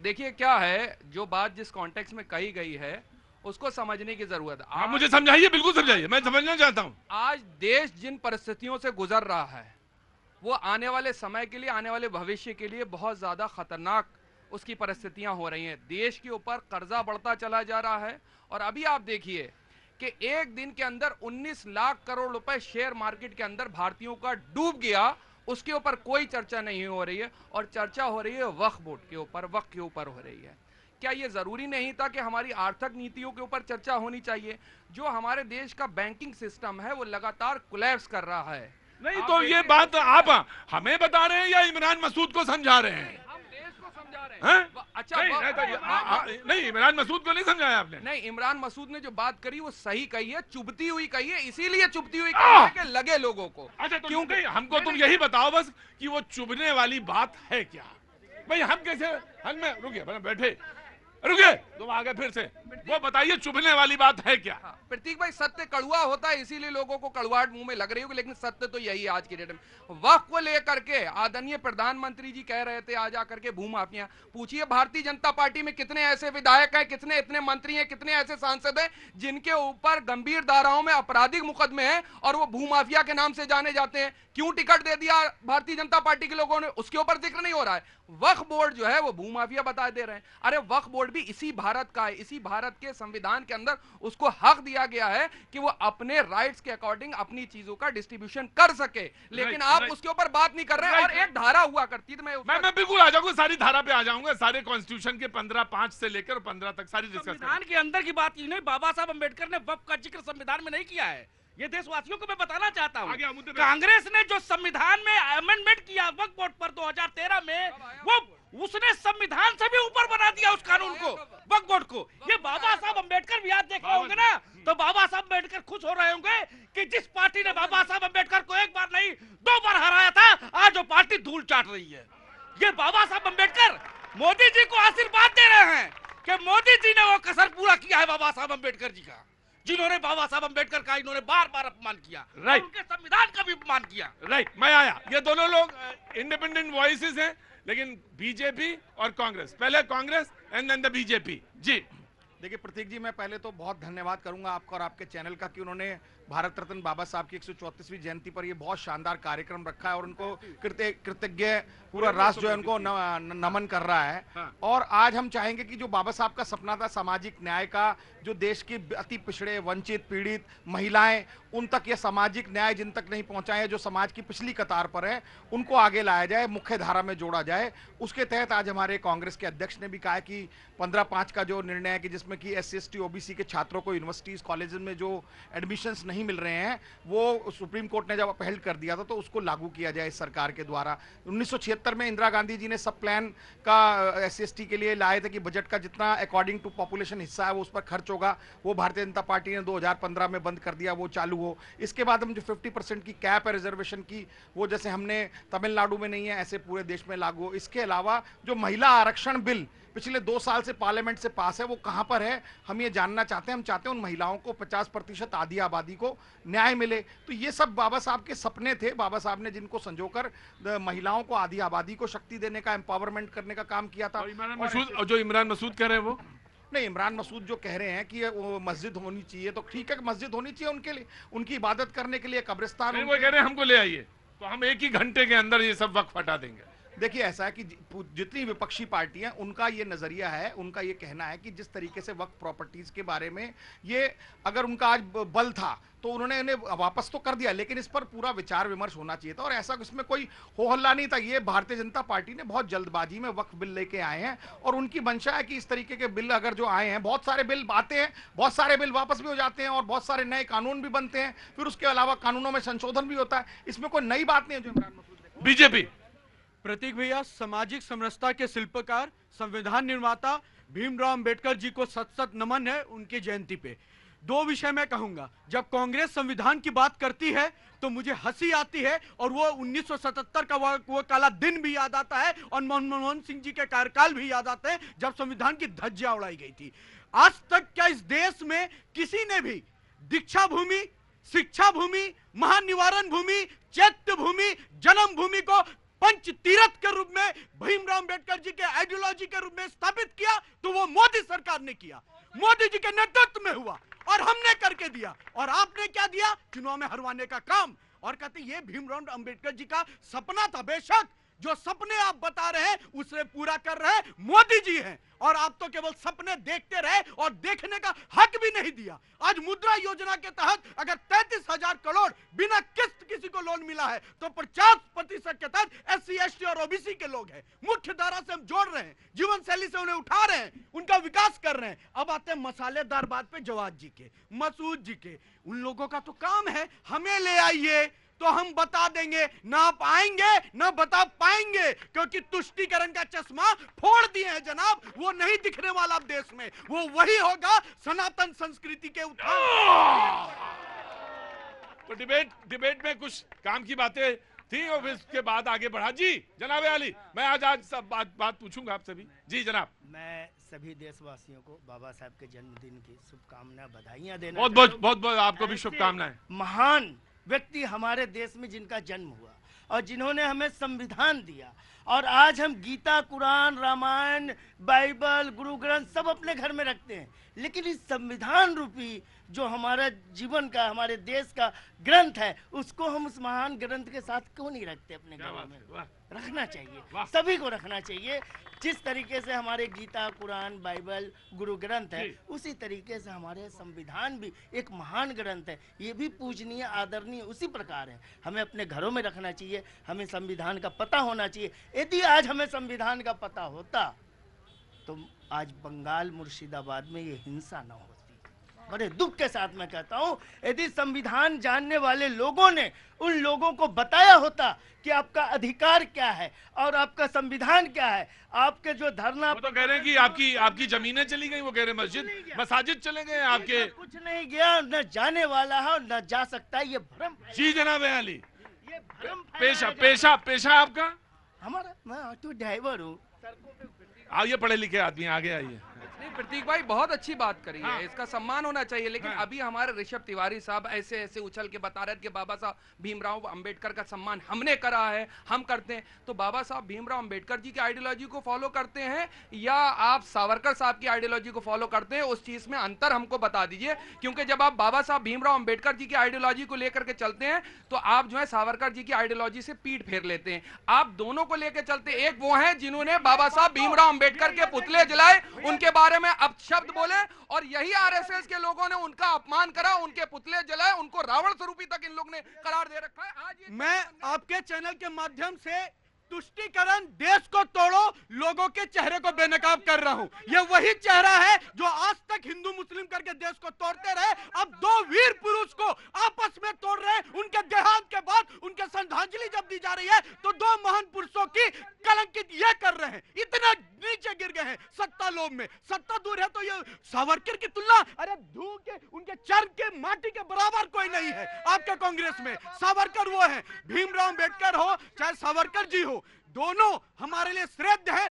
देखिए क्या है, जो बात जिस कॉन्टेक्स्ट में कही गई है उसको समझने की जरूरत है। आप मुझे समझाइए, बिल्कुल समझाइए, मैं समझना चाहता हूं। आज देश जिन परिस्थितियों से गुजर रहा है वो आने वाले समय के लिए, आने वाले भविष्य के लिए बहुत ज्यादा खतरनाक उसकी परिस्थितियां हो रही हैं। देश के ऊपर कर्जा बढ़ता चला जा रहा है और अभी आप देखिए कि एक दिन के अंदर 19 लाख करोड़ रुपए शेयर मार्केट के अंदर भारतीयों का डूब गया। उसके ऊपर कोई चर्चा नहीं हो रही है और चर्चा हो रही है वक्फ बोर्ड के ऊपर, वक्फ के ऊपर हो रही है। क्या यह जरूरी नहीं था कि हमारी आर्थिक नीतियों के ऊपर चर्चा होनी चाहिए? जो हमारे देश का बैंकिंग सिस्टम है वो लगातार कोलैप्स कर रहा है। नहीं तो ये बात आप हमें बता रहे हैं या इमरान मसूद को समझा रहे हैं? हम देश को समझा रहे हैं? हैं। अच्छा नहीं, इमरान मसूद को नहीं समझाया आपने? नहीं, इमरान मसूद ने जो बात करी वो सही कही है, चुभती हुई कही है, इसीलिए चुभती हुई कही है कि लगे लोगों को। अच्छा तो क्योंकि हमको तुम यही बताओ बस कि वो चुभने वाली बात है क्या? भाई हम कैसे, हम रुकिए, बैठे रुकिए, तुम आगे फिर से वो बताइए चुभने वाली बात है क्या? प्रतीक भाई, सत्य कड़वा होता है, इसीलिए लोगों को कड़वाहट मुंह में लग रही होगी, लेकिन सत्य तो यही है आज की डेट में। वक्फ को लेकर के आदरणीय प्रधानमंत्री जी कह रहे थे आज आकर के भूमाफिया, पूछिए भारतीय जनता पार्टी में कितने ऐसे विधायक हैं, कितने इतने मंत्री हैं, कितने ऐसे सांसद हैं जिनके ऊपर गंभीर धाराओं में आपराधिक मुकदमे हैं और वो भूमाफिया के नाम से जाने जाते हैं। क्यों टिकट दे दिया भारतीय जनता पार्टी के लोगों ने, उसके ऊपर जिक्र नहीं हो रहा है। वक्फ बोर्ड जो है वो भूमाफिया बता दे रहे हैं। अरे वक्फ बोर्ड भी इसी भारत का है, इसी भारत के संविधान के अंदर उसको हक दिया गया है कि वो अपने राइट्स के अकॉर्डिंग अपनी चीजों का डिस्ट्रीब्यूशन कर सके, लेकिन आप उसके ऊपर बात नहीं कर रहे हैं। और एक धारा हुआ करती थी, मैं बिल्कुल आ जाऊंगा, सारी धारा पे आ जाऊंगा, सारे कॉन्स्टिट्यूशन के 15(5) से लेकर 15 तक सारी डिस्कस। संविधान के अंदर की बात नहीं, बाबा साहब अंबेडकर ने वक्फ का जिक्र संविधान में नहीं किया है। ये देशवासियों को मैं बताना चाहता हूँ। कांग्रेस ने जो संविधान में अमेंडमेंट किया वक्फ बोर्ड पर 2013 में, वो उसने संविधान से भी ऊपर बना दिया उस कानून को, वक्फ बोर्ड को। ये बाबा साहब अंबेडकर भी आज देख रहे होंगे ना, तो बाबा साहब अंबेडकर खुश हो रहे होंगे कि जिस पार्टी ने बाबा साहब अंबेडकर को एक बार नहीं 2 बार हराया था, आज वो पार्टी धूल चाट रही है। ये बाबा साहब अंबेडकर मोदी जी को आशीर्वाद दे रहे हैं कि मोदी जी ने वो कसर पूरा किया है बाबा साहब अंबेडकर जी का, जिन्होंने बाबा साहब अंबेडकर का इन्होंने बार बार अपमान किया, राइट, उनके संविधान का भी अपमान किया। राइट, मैं आया। ये दोनों लोग इंडिपेंडेंट वॉइसेस हैं, लेकिन बीजेपी और कांग्रेस, पहले Congress and then the BJP. जी देखिए प्रतीक जी, मैं पहले तो बहुत धन्यवाद करूंगा आपका और आपके चैनल का कि उन्होंने भारत रत्न बाबा साहब की 134वीं जयंती पर ये बहुत शानदार कार्यक्रम रखा है और उनको कृतज्ञ पूरा राष्ट्र जो है उनको नमन कर रहा है। हाँ। और आज हम चाहेंगे कि जो बाबा साहब का सपना था सामाजिक न्याय का, जो देश की अति पिछड़े, वंचित, पीड़ित महिलाएं, उन तक ये सामाजिक न्याय जिन तक नहीं पहुंचा है, जो समाज की पिछली कतार पर है, उनको आगे लाया जाए, मुख्य धारा में जोड़ा जाए। उसके तहत आज हमारे कांग्रेस के अध्यक्ष ने भी कहा है कि 15(5) का जो निर्णय है कि जिसमें कि SC ST OBC के छात्रों को यूनिवर्सिटीज कॉलेजेस में जो एडमिशंस नहीं मिल रहे हैं, वो सुप्रीम कोर्ट ने जब पहल कर दिया था तो उसको लागू किया जाए इस सरकार के द्वारा। 1976 में इंदिरा गांधी जी ने सब प्लान का SC ST के लिए लाए थे कि बजट का जितना अकॉर्डिंग टू पॉपुलेशन हिस्सा है वो उस पर खर्च होगा, वो भारतीय जनता पार्टी ने 2015 में बंद कर दिया, वो चालू हो। इसके बाद हम जो 50% की कैप है रिजर्वेशन की, वो जैसे हमने तमिलनाडु में नहीं है ऐसे पूरे देश में लागू हो। इसके अलावा जो महिला आरक्षण बिल पिछले 2 साल से पार्लियामेंट से पास है, वो कहां पर है हम ये जानना चाहते हैं। हम चाहते हैं उन महिलाओं को 50% आधी आबादी को न्याय मिले। तो ये सब बाबा साहब के सपने थे, बाबा साहब ने जिनको संजोकर महिलाओं को, आधी आबादी को शक्ति देने का, एम्पावरमेंट करने का काम किया था। जो इमरान मसूद कह रहे हैं वो नहीं, इमरान मसूद जो कह रहे हैं कि वो मस्जिद होनी चाहिए, तो ठीक है, मस्जिद होनी चाहिए उनके लिए, उनकी इबादत करने के लिए, कब्रिस्तान। वो कह रहे हैं हमको ले आइए तो हम 1 ही घंटे के अंदर ये सब वक्फ हटा देंगे। देखिए ऐसा है कि जितनी विपक्षी पार्टियां, उनका ये नजरिया है, उनका ये कहना है कि जिस तरीके से वक्फ प्रॉपर्टीज के बारे में ये अगर उनका आज बल था तो उन्होंने इन्हें वापस तो कर दिया, लेकिन इस पर पूरा विचार विमर्श होना चाहिए था। और ऐसा इसमें कोई हो हल्ला नहीं था। ये भारतीय जनता पार्टी ने बहुत जल्दबाजी में वक्फ बिल लेके आए हैं और उनकी मंशा है कि इस तरीके के बिल अगर जो आए हैं, बहुत सारे बिल आते हैं, बहुत सारे बिल वापस भी हो जाते हैं और बहुत सारे नए कानून भी बनते हैं, फिर उसके अलावा कानूनों में संशोधन भी होता है। इसमें कोई नई बात नहीं है जो इमरान मसूद। बीजेपी प्रतीक भैया, सामाजिक समरसता के शिल्पकार, संविधान निर्माता भीमराव अंबेडकर जी को सत नमन है उनकी जयंती पे। 2 विषय मैं कहूंगा। जब कांग्रेस संविधान की बात करती है तो मुझे हंसी आती है और वो 1977 का वो काला दिन भी याद आता है और मनमोहन सिंह जी के कार्यकाल भी याद आते हैं जब संविधान की धज्जियां उड़ाई गई थी। आज तक क्या इस देश में किसी ने भी दीक्षा भूमि, शिक्षा भूमि, महानिवारण भूमि, चैत्य भूमि, जन्म भूमि को पंच तीर्थ के रूप में भीमराव अंबेडकर जी के आइडियोलॉजी के रूप में स्थापित किया, तो वो मोदी सरकार ने किया, मोदी जी के नेतृत्व में हुआ और हमने करके दिया। और आपने क्या दिया? चुनाव में हरवाने का काम। और कहते ये भीमराव अंबेडकर जी का सपना था। बेशक जो सपने आप बता रहे हैं उसे पूरा कर रहे हैं मोदी जी हैं, और आप तो केवल सपने देखते रहे और देखने का हक भी नहीं दिया। आज मुद्रा योजना के तहत अगर 33,000 करोड़ बिना किस्त किसी को लोन मिला है, तो 50% के तहत SC ST और OBC के लोग हैं। मुख्य धारा से हम जोड़ रहे हैं, जीवन शैली से उन्हें उठा रहे हैं, उनका विकास कर रहे हैं। अब आते हैं मसालेदार बात पे जवाद जी के, मसूद जी के। उन लोगों का तो काम है हमें ले आइए तो हम बता देंगे, ना आप आएंगे ना बता पाएंगे, क्योंकि तुष्टीकरण का चश्मा फोड़ दिए हैं जनाब। वो नहीं दिखने वाला अब देश में, वो वही होगा सनातन संस्कृति के उत्थान। तो डिबेट में कुछ काम की बातें थी और फिर उसके बाद आगे बढ़ा। जी जनाब अली, मैं आज सब बात पूछूंगा आप सभी। जी जनाब। मैं सभी देशवासियों को बाबा साहब के जन्मदिन की शुभकामनाएं, बधाइयां देना बहुत आपको भी शुभकामनाएं। महान व्यक्ति हमारे देश में जिनका जन्म हुआ और जिन्होंने हमें संविधान दिया, और आज हम गीता, कुरान, रामायण, बाइबल, गुरु ग्रंथ सब अपने घर में रखते हैं, लेकिन इस संविधान रूपी जो हमारा जीवन का, हमारे देश का ग्रंथ है, उसको हम उस महान ग्रंथ के साथ क्यों नहीं रखते अपने घरों में? रखना चाहिए, सभी को रखना चाहिए। जिस तरीके से हमारे गीता, कुरान, बाइबल, गुरु ग्रंथ है, उसी तरीके से हमारे संविधान भी एक महान ग्रंथ है। ये भी पूजनीय, आदरणीय उसी प्रकार है। हमें अपने घरों में रखना चाहिए, हमें संविधान का पता होना चाहिए। यदि आज हमें संविधान का पता होता तो आज बंगाल, मुर्शिदाबाद में ये हिंसा न होती। बड़े दुख के साथ मैं कहता हूँ, यदि संविधान जानने वाले लोगों ने उन लोगों को बताया होता कि आपका अधिकार क्या है और आपका संविधान क्या है, आपके जो धरना, वो तो कह रहे हैं कि आपकी जमीनें चली गई, वो कह रहे हैं मसाजिद चले गए आपके। कुछ नहीं गया, न जाने वाला है और न जा सकता है, ये भ्रम। जी जनाब अली, ये भ्रम। पेशा आपका? हमारा, मैं ऑटो ड्राइवर हूँ। आइए, पढ़े लिखे आदमी, आगे आइए। नहीं प्रतीक भाई, बहुत अच्छी बात करी हाँ। है, इसका सम्मान होना चाहिए। लेकिन हाँ। अभी हमारे ऋषभ तिवारी साहब ऐसे उछल के बता रहे थे कि बाबा साहब भीमराव अंबेडकर का सम्मान हमने करा है, हम करते हैं। तो बाबा साहब भीमराव अंबेडकर जी की आइडियोलॉजी को फॉलो करते हैं या आप सावरकर साहब की आइडियोलॉजी को फॉलो करते हैं? उस चीज में अंतर हमको बता दीजिए, क्योंकि जब आप बाबा साहब भीमराव अंबेडकर जी की आइडियोलॉजी को लेकर के चलते हैं तो आप जो है सावरकर जी की आइडियोलॉजी से पीठ फेर लेते हैं। आप दोनों को लेकर चलते, एक वो है जिन्होंने बाबा साहब भीमराव अंबेडकर के पुतले जलाए, उनके बारे में अपशब्द बोले, और यही आरएसएस के लोगों ने उनका अपमान करा, उनके पुतले जलाए, उनको रावण स्वरूपी तक इन लोग ने करार दे रखा है। आज मैं आपके चैनल के माध्यम से तुष्टीकरण, देश को तोड़ो, लोगों के चेहरे को बेनकाब कर रहा हूं। यह वही चेहरा है जो आज तक हिंदू मुस्लिम करके देश को तोड़ते रहे। अब दो वीर पुरुष को आपस में तोड़ रहे हैं। उनके देहांत के बाद उनके श्रद्धांजलि जब दी जा रही है तो दो महान पुरुषों की कलंकित ये कर रहे हैं, इतना नीचे गिर गए हैं सत्ता लोभ में। सत्ता दूर है तो ये सावरकर की तुलना, अरे धू के उनके चर के माटी के बराबर कोई नहीं है आपके कांग्रेस में। सावरकर वो है, भीमराव अंबेडकर हो चाहे सावरकर जी हो, दोनों हमारे लिए श्रेष्ठ है।